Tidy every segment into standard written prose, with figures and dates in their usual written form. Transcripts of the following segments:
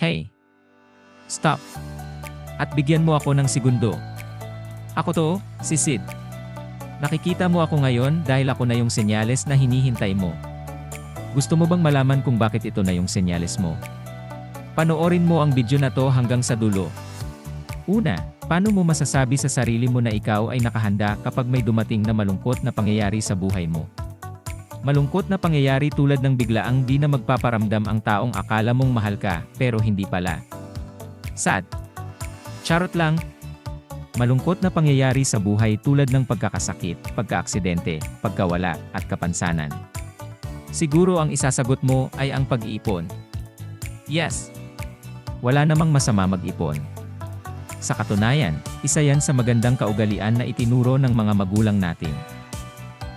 Hey! Stop! At bigyan mo ako ng segundo. Ako to, si Sid. Nakikita mo ako ngayon dahil ako na yung senyales na hinihintay mo. Gusto mo bang malaman kung bakit ito na yung senyales mo? Panoorin mo ang video na to hanggang sa dulo. Una, paano mo masasabi sa sarili mo na ikaw ay nakahanda kapag may dumating na malungkot na pangyayari sa buhay mo? Malungkot na pangyayari tulad ng biglaang di na magpaparamdam ang taong akala mong mahal ka, pero hindi pala. Sad. Charot lang. Malungkot na pangyayari sa buhay tulad ng pagkakasakit, pagkaaksidente, pagkawala, at kapansanan. Siguro ang isasagot mo ay ang pag-iipon. Yes. Wala namang masama mag-ipon. Sa katunayan, isa yan sa magandang kaugalian na itinuro ng mga magulang natin.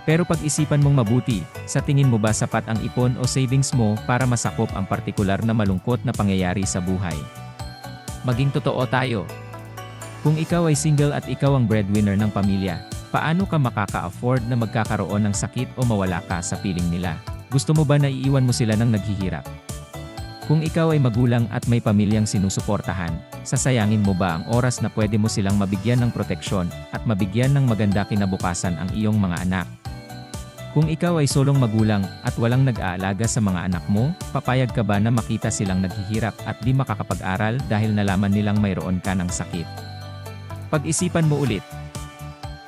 Pero pag-isipan mong mabuti, sa tingin mo ba sapat ang ipon o savings mo para masakop ang partikular na malungkot na pangyayari sa buhay? Maging totoo tayo. Kung ikaw ay single at ikaw ang breadwinner ng pamilya, paano ka makaka-afford na magkakaroon ng sakit o mawala ka sa piling nila? Gusto mo ba na iiwan mo sila ng naghihirap? Kung ikaw ay magulang at may pamilyang sinusuportahan, sasayangin mo ba ang oras na pwede mo silang mabigyan ng proteksyon at mabigyan ng maganda kinabukasan ang iyong mga anak? Kung ikaw ay solong magulang at walang nag-aalaga sa mga anak mo, papayag ka ba na makita silang naghihirap at di makakapag-aral dahil nalaman nilang mayroon ka ng sakit? Pag-isipan mo ulit.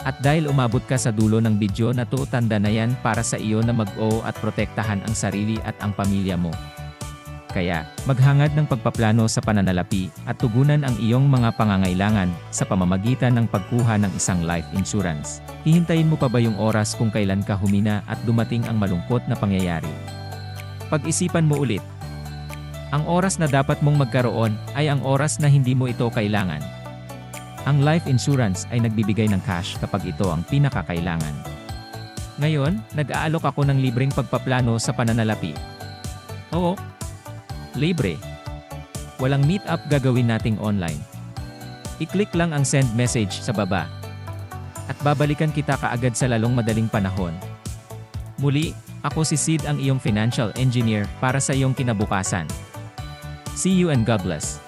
At dahil umabot ka sa dulo ng video na to, tanda na yan para sa iyo na mag-o at protektahan ang sarili at ang pamilya mo. Kaya, maghangad ng pagpaplano sa pananalapi at tugunan ang iyong mga pangangailangan sa pamamagitan ng pagkuha ng isang life insurance. Hihintayin mo pa ba yung oras kung kailan ka humina at dumating ang malungkot na pangyayari? Pag-isipan mo ulit. Ang oras na dapat mong magkaroon ay ang oras na hindi mo ito kailangan. Ang life insurance ay nagbibigay ng cash kapag ito ang pinakakailangan. Ngayon, nag-aalok ako ng libreng pagpaplano sa pananalapi. Oo. Libre. Walang meet-up gagawin nating online. I-click lang ang send message sa baba. At babalikan kita kaagad sa lalong madaling panahon. Muli, ako si Sid ang iyong financial engineer para sa iyong kinabukasan. See you and God bless.